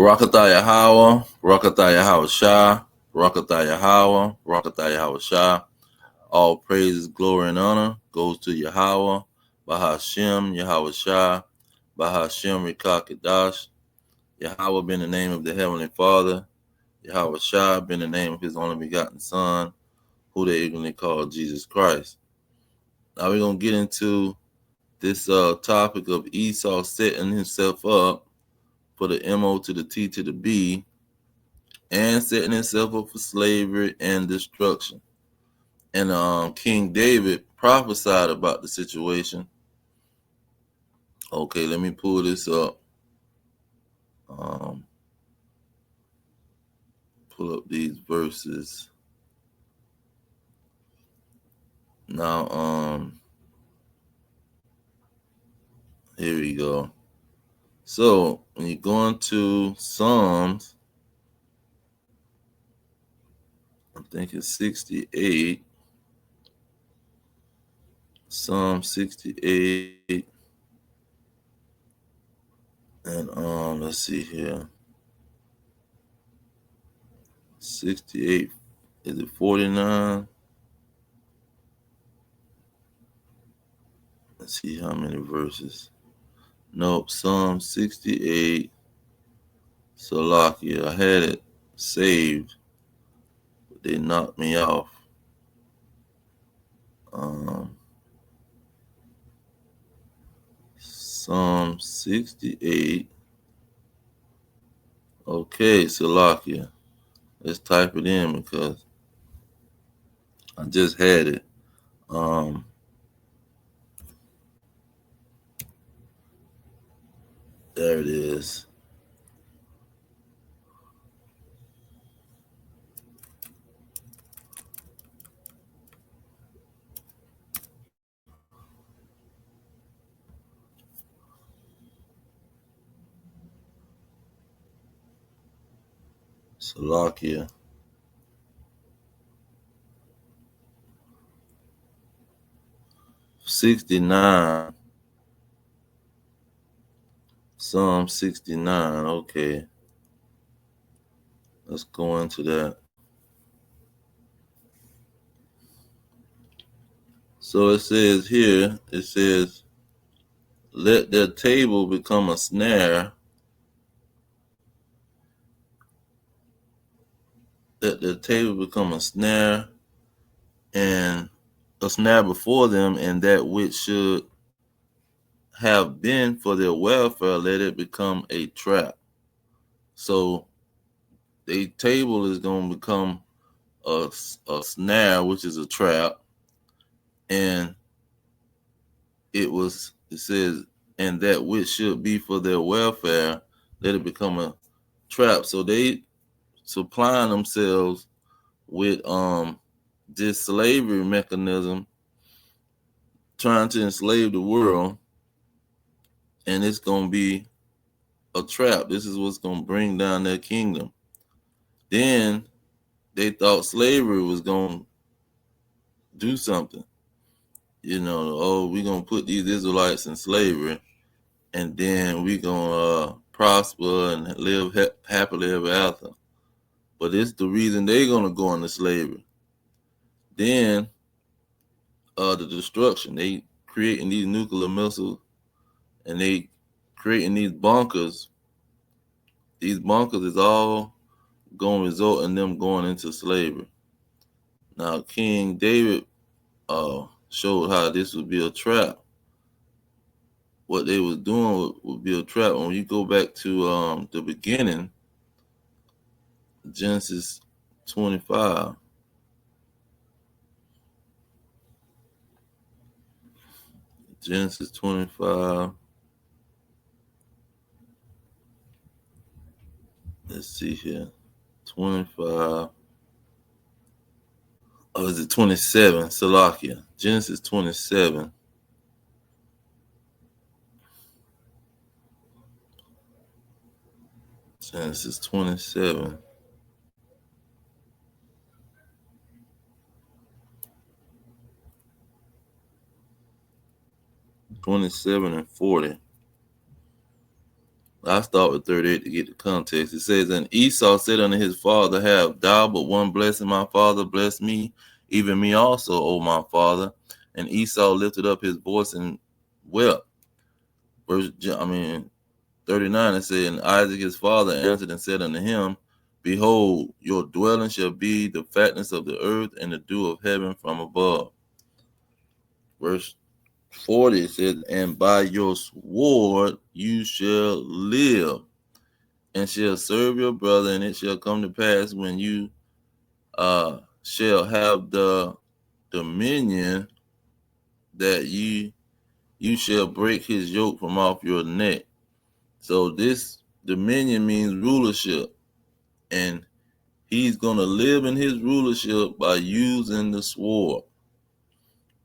Barakatah Yahweh, Barakatah Yahweh Shah, Barakatah Yahweh, Barakatah Yahweh Shah. All praises, glory, and honor goes to Yahweh, Bahashem, Yahweh Shah, Bahashem Rikah Kadash. Yahweh being the name of the Heavenly Father, Yahweh Shah being the name of His only begotten Son, who they ignorantly call Jesus Christ. Now we're going to get into this topic of Esau setting himself up for the MO to the T to the B and setting himself up for slavery and destruction. And King David prophesied about the situation. Okay, let me pull this up. Pull up these verses. Now, here we go. So when you go into Psalms, I think it's 68. Psalm 68. And let's see here. 68. Is it 49? Let's see how many verses. Nope, Psalm 68. Salakia. I had it saved, but they knocked me off. Psalm 68. Okay, Salakia. Let's type it in because I just had it. There it is. Salakia. '69. Psalm 69. Okay. Let's go into that. So it says here, let their table become a snare. Let their table become a snare and a snare before them, and that which should have been for their welfare, let it become a trap. So the table is going to become a snare, which is a trap, and it says, and that which should be for their welfare, let it become a trap. So they supplying themselves with this slavery mechanism, trying to enslave the world, and it's going to be a trap. This is what's going to bring down their kingdom. Then they thought slavery was going to do something. We're going to put these Israelites in slavery, and then we're going to prosper and live happily ever after. But it's the reason they're going to go into slavery. Then the destruction. They creating these nuclear missiles, and they creating these bunkers. These bunkers is all going to result in them going into slavery. Now, King David showed how this would be a trap. What they was doing would be a trap. When you go back to the beginning, Genesis 25. Genesis 25. Let's see here. 25. Oh, is it 27? Salakia. Genesis 27. Genesis 27. 27 and 40. I start with 38 to get the context. It says, and Esau said unto his father, have thou but one blessing, my father, bless me, even me also, O my father. And Esau lifted up his voice and wept. 39, it said, and Isaac his father answered and said unto him, behold, your dwelling shall be the fatness of the earth and the dew of heaven from above. Verse 40 says, and by your sword you shall live, and shall serve your brother, and it shall come to pass when you shall have the dominion that you shall break his yoke from off your neck. So this dominion means rulership, and he's gonna live in his rulership by using the sword.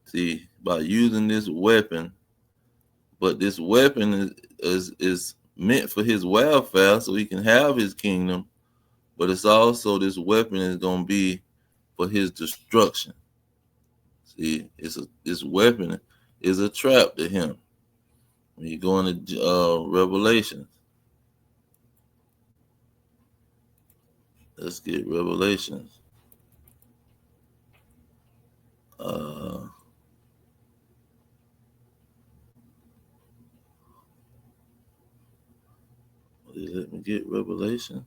See, by using this weapon, but this weapon is meant for his welfare, so he can have his kingdom. But it's also, this weapon is gonna be for his destruction. See, this weapon is a trap to him. When you go into Revelation, let's get Revelations. Let me get Revelation.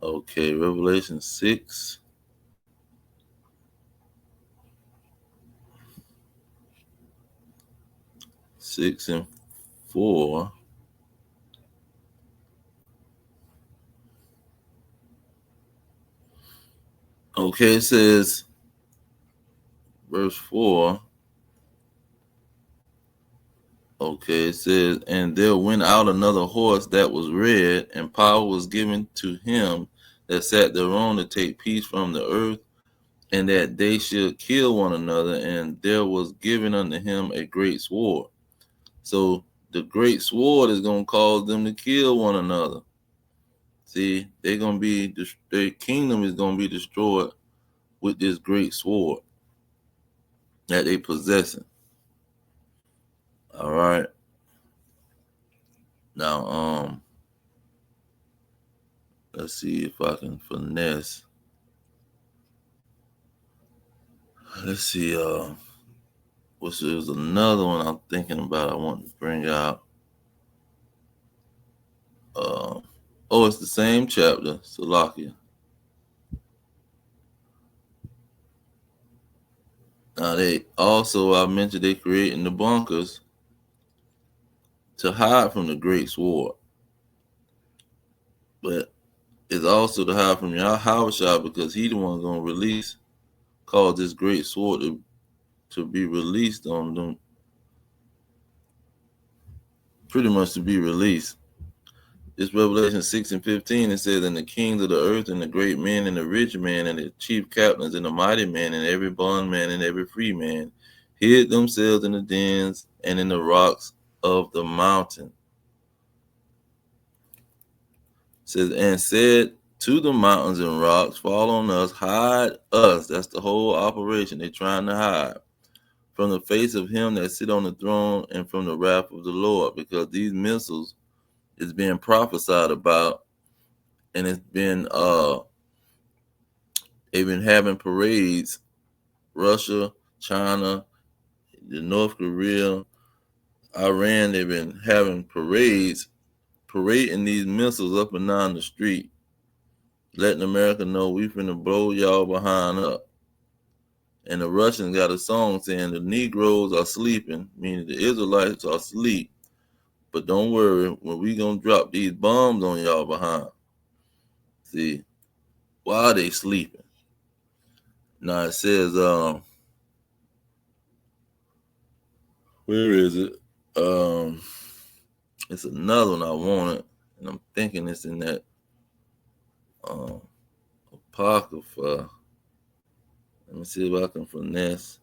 Okay, Revelation 6. 6 and 4. Okay, it says, verse 4. Okay, it says, and there went out another horse that was red, and power was given to him that sat thereon to take peace from the earth, and that they should kill one another, and there was given unto him a great sword. So the great sword is going to cause them to kill one another. See, they're going to be, their kingdom is going to be destroyed with this great sword that they possessing. All right. Now, let's see if I can finesse. Let's see, which is another one I'm thinking about. I want to bring out. It's the same chapter, Salakia. Now I mentioned they creating the bunkers to hide from the great sword, but it's also to hide from Yahweh, because he the one gonna cause this great sword to be released on them, pretty much to be released. This Revelation 6 and 15, it says, and the kings of the earth, and the great men, and the rich men, and the chief captains, and the mighty men, and every bondman, and every free man, hid themselves in the dens and in the rocks of the mountain. It says, and said to the mountains and rocks, fall on us, hide us. That's the whole operation. They're trying to hide from the face of him that sit on the throne and from the wrath of the Lord, because these missiles is being prophesied about, and it's been they've been having parades. Russia, China, the North Korea, Iran, they've been having parades, parading these missiles up and down the street, letting America know we finna blow y'all behind up. And the Russians got a song saying the Negroes are sleeping, meaning the Israelites are asleep. But don't worry, when we gonna drop these bombs on y'all behind. See, why are they sleeping? Now it says, where is it? It's another one I wanted, and I'm thinking it's in that Apocrypha. Let me see if I can finesse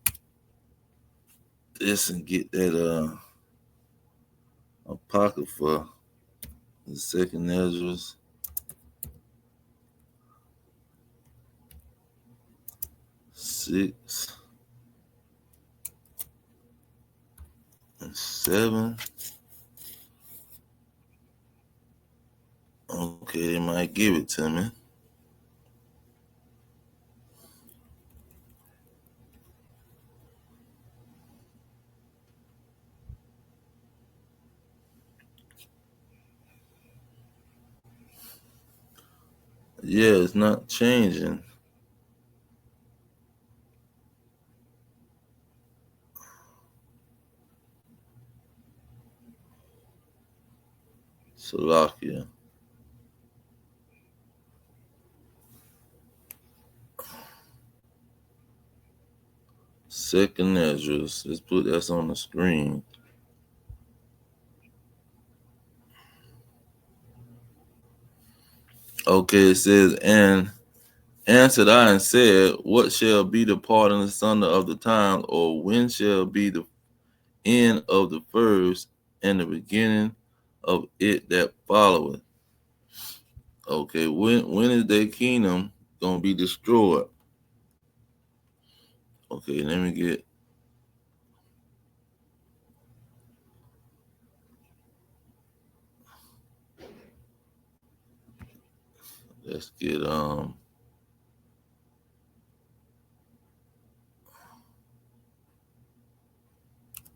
this and get that Apocrypha, the second Ezra's. 6 and 7. Okay, they might give it to me. Yeah, it's not changing. Slovakia. Second address. Let's put that on the screen. Okay, it says, and answered I and said, what shall be the part and asunder of the times, or when shall be the end of the first and the beginning of it that followeth? Okay, when is their kingdom gonna be destroyed? Okay, let's get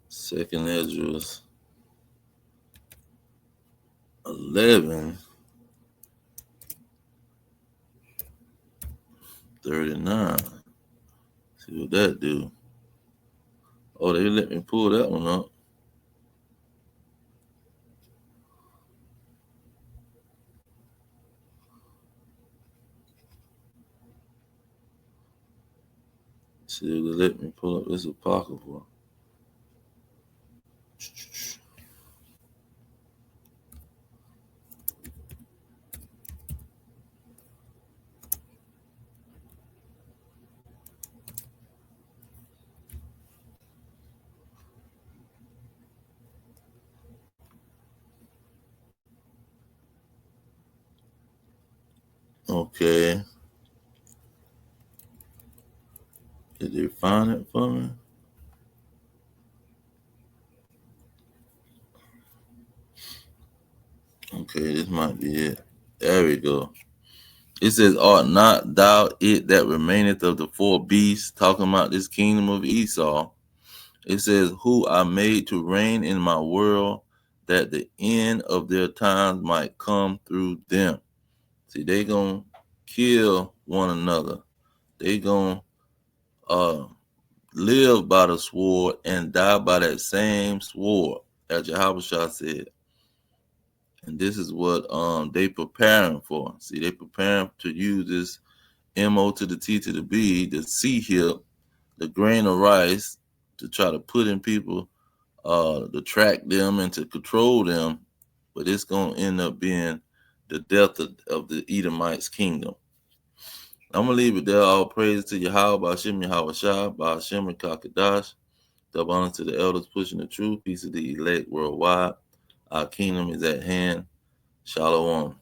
second address 11:39. See what that do. Oh, they let me pull that one up. See, they let me pull up this apocrypha. Okay, did they find it for me? Okay, this might be it. There we go. It says, art not thou it that remaineth of the four beasts, talking about this kingdom of Esau. It says, who I made to reign in my world, that the end of their times might come through them. See, they gonna kill one another. They gonna live by the sword and die by that same sword, as Yahushua said. And this is what they preparing for. See, they preparing to use this MO to the T to the B, the C hip, the grain of rice, to try to put in people, to track them and to control them. But it's gonna end up being the death of the Edomites' kingdom. I'm gonna leave it there. All praise to Yahweh, Ba'ashem Yahweh Shah, Ba'ashem Kakadash. Double honor to the elders pushing the truth. Peace of the elect worldwide. Our kingdom is at hand. Shalom.